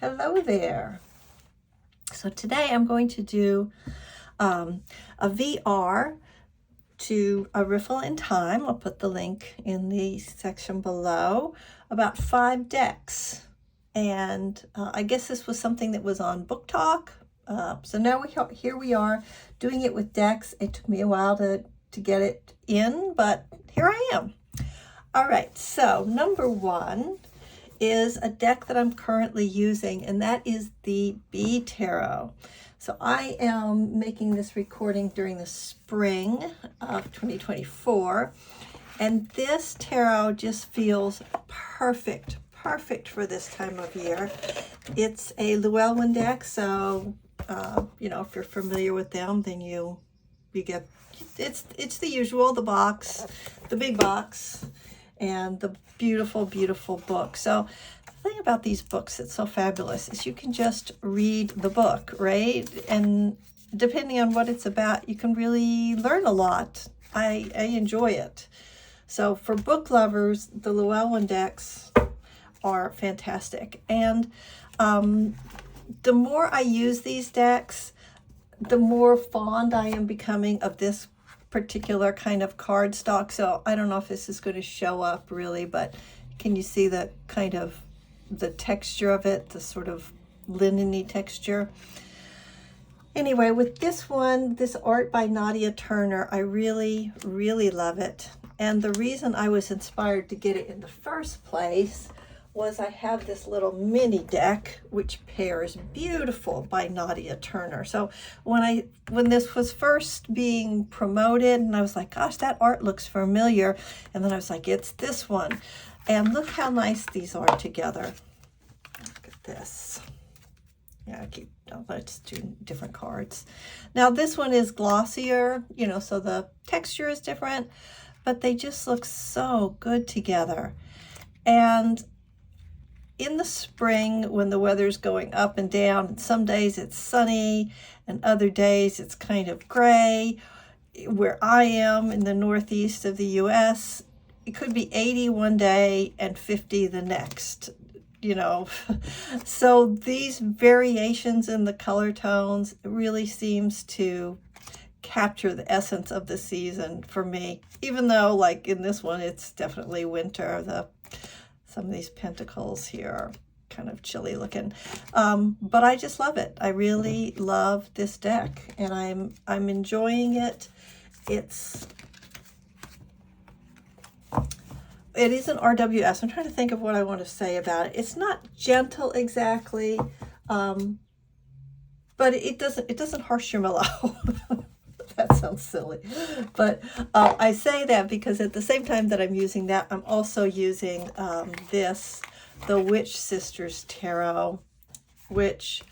Hello there. So today I'm going to do a VR to a Riffle in Time. I'll put the link in the section below, about 5 decks. And I guess this was something that was on Book Talk. So now here we are doing it with decks. It took me a while to get it in, but here I am. All right, so number 1 is a deck that I'm currently using, and that is the B Tarot. So I am making this recording during the spring of 2024, and this tarot just feels perfect for this time of year. It's a Llewellyn deck, so if you're familiar with them, then you get it's the usual, the big box, and the beautiful book. So the thing about these books that's so fabulous is you can just read the book, right? And depending on what it's about, you can really learn a lot. I enjoy it. So for book lovers, the Llewellyn decks are fantastic. And the more I use these decks, the more fond I am becoming of this particular kind of cardstock. So I don't know if this is going to show up really, but can you see the kind of the texture of it, the sort of linen-y texture? Anyway, with this one, this art by Nadia Turner, I really love it. And the reason I was inspired to get it in the first place was I have this little mini deck which pairs beautiful by Nadia Turner. So when this was first being promoted, and I was like, gosh, that art looks familiar, and then I was like, it's this one. And look how nice these are together. Look at this. Yeah, let's do different cards. Now this one is glossier, so the texture is different, but they just look so good together. And in the spring, when the weather's going up and down, and some days it's sunny and other days it's kind of gray, where I am in the northeast of the US, it could be 80 one day and 50 the next, So these variations in the color tones really seems to capture the essence of the season for me, even though like in this one, it's definitely winter. Some of these pentacles here are kind of chilly looking, but I just love it. I really love this deck, and I'm enjoying it. It is an RWS. I'm trying to think of what I want to say about it. It's not gentle exactly, but it doesn't harsh your mellow. That sounds silly, but I say that because at the same time that I'm using that, I'm also using the Witch Sisters Tarot, which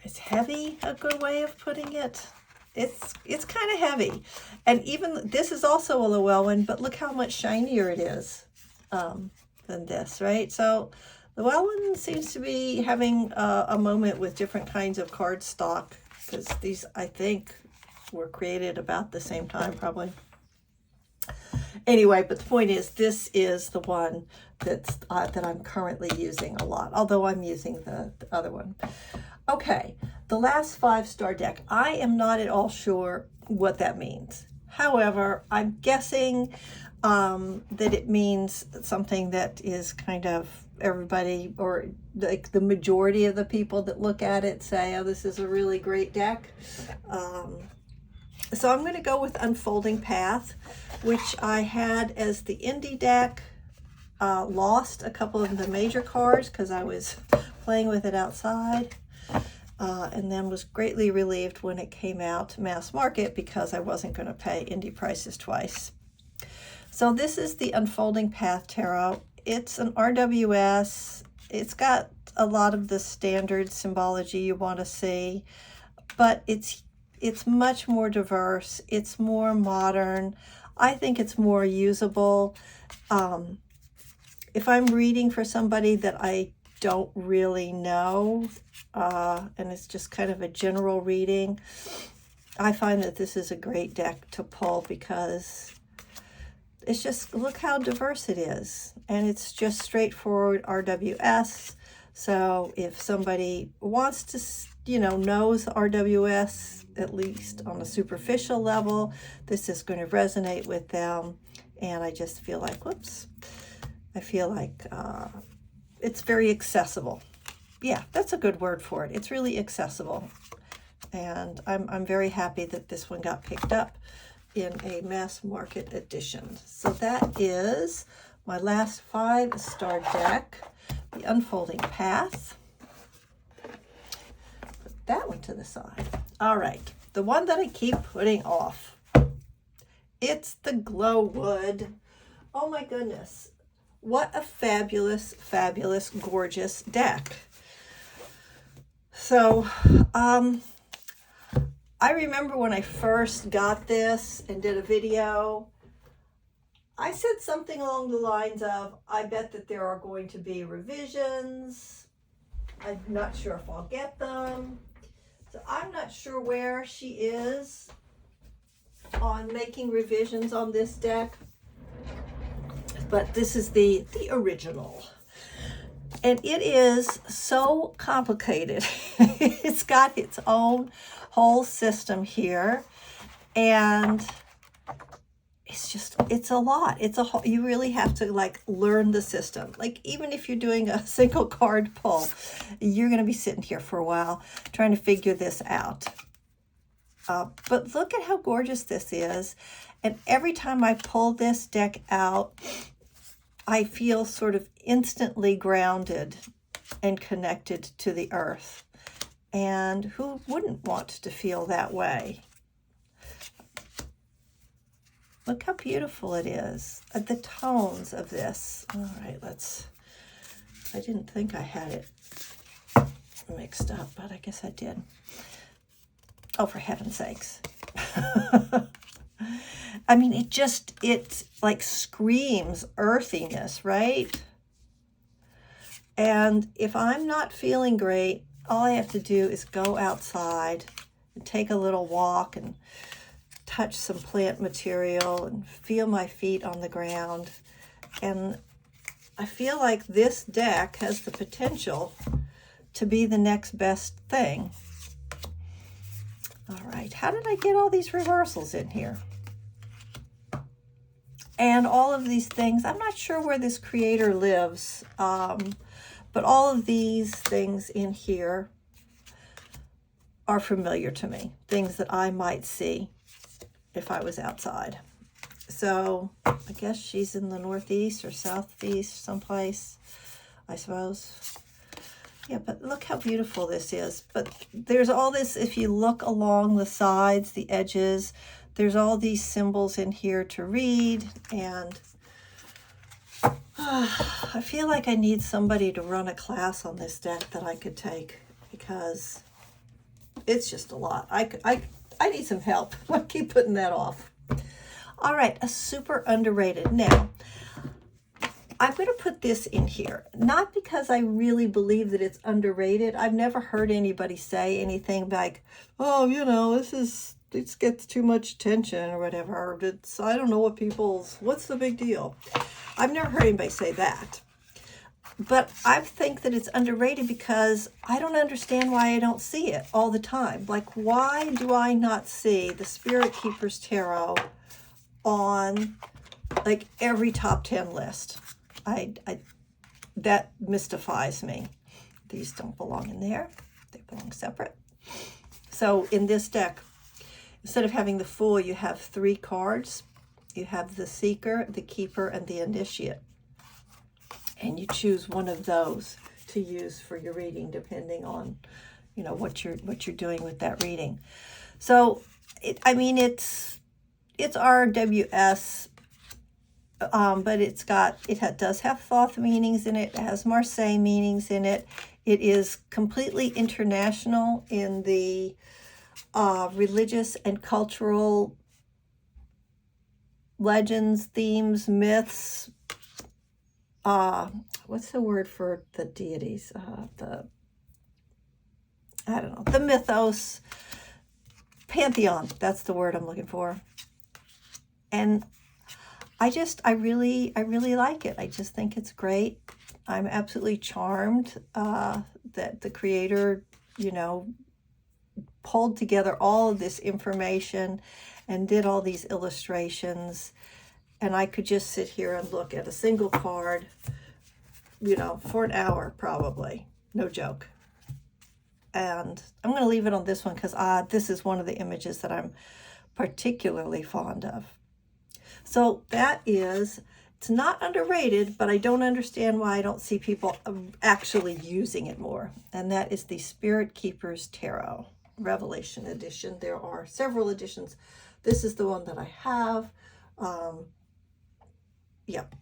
is heavy, a good way of putting it. It's kind of heavy, and even this is also a Llewellyn, but look how much shinier it is than this, right? So Llewellyn seems to be having a moment with different kinds of cardstock, because these, I think, were created about the same time, probably. Anyway, but the point is, this is the one that I'm currently using a lot, although I'm using the other one. Okay, the last 5-star deck. I am not at all sure what that means. However, I'm guessing that it means something that is kind of everybody, or like the majority of the people that look at it say, oh, this is a really great deck. So I'm going to go with Unfolding Path, which I had as the indie deck. Lost a couple of the major cards because I was playing with it outside, and then was greatly relieved when it came out mass market because I wasn't going to pay indie prices twice. So this is the Unfolding Path Tarot. It's an RWS. It's got a lot of the standard symbology you want to see, but it's much more diverse. It's more modern. I think it's more usable. If I'm reading for somebody that I don't really know, and it's just kind of a general reading, I find that this is a great deck to pull because it's just, look how diverse it is. And it's just straightforward RWS. So if somebody wants to, knows RWS, at least on a superficial level, this is going to resonate with them. And I just feel like, I feel like it's very accessible. Yeah, that's a good word for it. It's really accessible. And I'm very happy that this one got picked up in a mass market edition. So that is my last 5-star deck, The Unfolding Path. Put that one to the side. All right, the one that I keep putting off. It's the Glowwood. Oh my goodness. What a fabulous, fabulous, gorgeous deck. So, I remember when I first got this and did a video, I said something along the lines of, I bet that there are going to be revisions. I'm not sure if I'll get them. So I'm not sure where she is on making revisions on this deck. But this is the original. And it is so complicated. It's got its own whole system here. And it's a lot. You really have to learn the system. Like, even if you're doing a single card pull, you're going to be sitting here for a while trying to figure this out. But look at how gorgeous this is. And every time I pull this deck out, I feel sort of instantly grounded and connected to the earth. And who wouldn't want to feel that way? Look how beautiful it is. The tones of this. All right, I didn't think I had it mixed up, but I guess I did. Oh, for heaven's sakes. I mean, it like screams earthiness, right? And if I'm not feeling great, all I have to do is go outside and take a little walk and touch some plant material and feel my feet on the ground. And I feel like this deck has the potential to be the next best thing. All right, how did I get all these reversals in here? And all of these things, I'm not sure where this creator lives, but all of these things in here are familiar to me, things that I might see if I was outside. So I guess she's in the northeast or southeast someplace, I suppose. Yeah, but look how beautiful this is. But there's all this, if you look along the sides, the edges, there's all these symbols in here to read, and I feel like I need somebody to run a class on this deck that I could take, because it's just a lot. I need some help. I keep putting that off. All right, a super underrated. Now, I'm going to put this in here, not because I really believe that it's underrated. I've never heard anybody say anything like, oh, this gets too much attention or whatever. I don't know what's the big deal? I've never heard anybody say that. But I think that it's underrated because I don't understand why I don't see it all the time. Like, why do I not see the Spirit Keepers Tarot on like every top 10 list? That mystifies me. These don't belong in there. They belong separate. So in this deck, instead of having the Fool, you have 3 cards. You have the Seeker, the Keeper, and the Initiate. And you choose one of those to use for your reading, depending on, what you're doing with that reading. So, it's RWS, but it does have Thoth meanings in it. It has Marseille meanings in it. It is completely international in the religious and cultural legends, themes, myths. What's the word for the deities? The mythos, pantheon. That's the word I'm looking for. And I really like it. I just think it's great. I'm absolutely charmed that the creator, you know, pulled together all of this information and did all these illustrations. And I could just sit here and look at a single card, you know, for an hour probably. No joke. And I'm going to leave it on this one because this is one of the images that I'm particularly fond of. So that is, it's not underrated, but I don't understand why I don't see people actually using it more. And that is the Spirit Keepers Tarot Revelation Edition. There are several editions. This is the one that I have. Yep.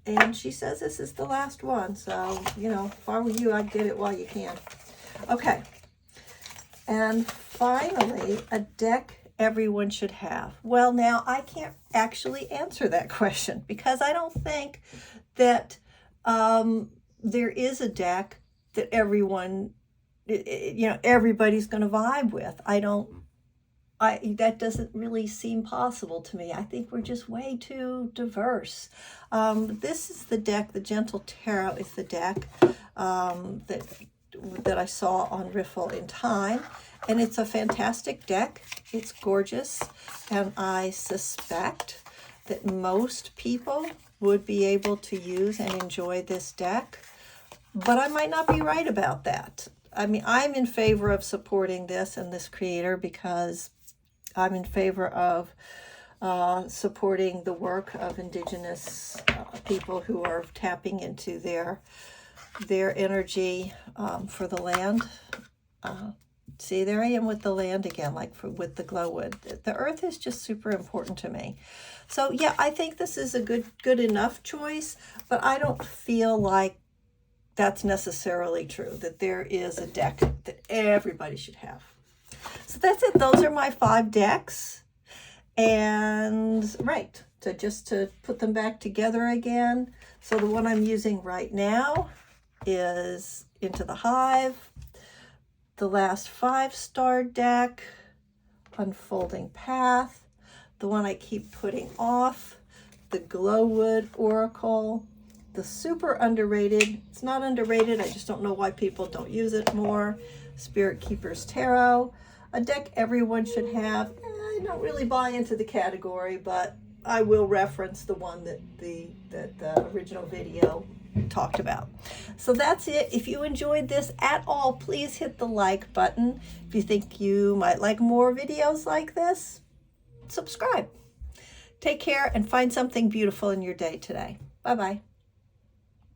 And she says this is the last one. So, you know, if I were you, I'd get it while you can. Okay. And finally, a deck everyone should have. Well, now I can't actually answer that question because I don't think that there is a deck that everyone, you know, everybody's going to vibe with. That doesn't really seem possible to me. I think we're just way too diverse. This is the deck, the Gentle Tarot is the deck that I saw on Riffle in Time. And it's a fantastic deck. It's gorgeous. And I suspect that most people would be able to use and enjoy this deck. But I might not be right about that. I mean, I'm in favor of supporting this and this creator because I'm in favor of supporting the work of Indigenous people who are tapping into their energy for the land. See, there I am with the land again, like with the glowwood. The earth is just super important to me. So yeah, I think this is a good enough choice, but I don't feel like that's necessarily true, that there is a deck that everybody should have. So that's it. Those are my 5 decks. And right, just to put them back together again. So the one I'm using right now is Into the Hive, the Last 5-Star deck, Unfolding Path, the one I keep putting off, the Glowwood Oracle, the super underrated, it's not underrated, I just don't know why people don't use it more, Spirit Keepers Tarot, a deck everyone should have. I don't really buy into the category, but I will reference the one that the original video talked about. So that's it. If you enjoyed this at all, please hit the like button. If you think you might like more videos like this, subscribe. Take care and find something beautiful in your day today. Bye-bye.